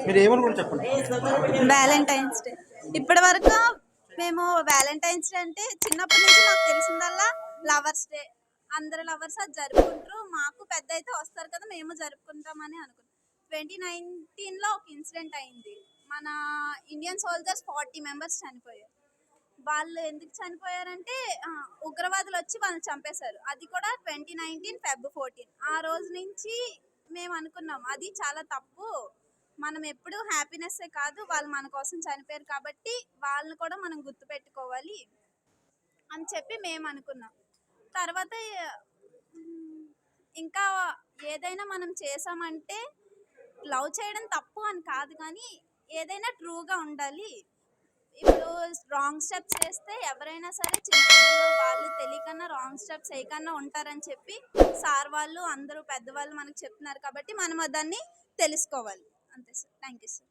మీరు ఏమనుకుంటారు చెప్పండి. వ్యాలంటైన్స్ డే ఇప్పటి వరకు మేము వ్యాలంటైన్స్ డే అంటే చిన్నప్పటి నుంచి మాకు తెలిసిందల్లా లవర్స్ డే. అందరు లవర్స్ అది జరుపుకుంటారు. మాకు పెద్ద అయితే వస్తారు కదా, మేము జరుపుకుంటామని అనుకున్నాం. 2019లో ఒక ఇన్సిడెంట్ అయింది. మన ఇండియన్ సోల్జర్స్ 40 మెంబర్స్ చనిపోయారు. వాళ్ళు ఎందుకు చనిపోయారంటే ఉగ్రవాదులు వచ్చి వాళ్ళని చంపేశారు. అది కూడా 2019 Feb 14. ఆ రోజు నుంచి మేము అనుకున్నాం అది చాలా తప్పు. మనం ఎప్పుడు హ్యాపీనెస్సే కాదు, వాళ్ళు మన కోసం చనిపోయారు కాబట్టి వాళ్ళని కూడా మనం గుర్తుపెట్టుకోవాలి అని చెప్పి మేము అనుకున్నాం. తర్వాత ఇంకా ఏదైనా మనం చేసామంటే లవ్ చేయడం తప్పు అని కాదు, కానీ ఏదైనా ట్రూగా ఉండాలి. ఇప్పుడు రాంగ్ స్టెప్స్ వేస్తే ఎవరైనా సరే చిన్నపిల్లలు వాళ్ళు తెలియకన్నా రాంగ్ స్టెప్స్ వేయకన్నా ఉంటారని చెప్పి సార్ వాళ్ళు అందరూ పెద్దవాళ్ళు మనకు చెప్తున్నారు కాబట్టి మనం దాన్ని తెలుసుకోవాలి. అంతే సార్. Thank you sir.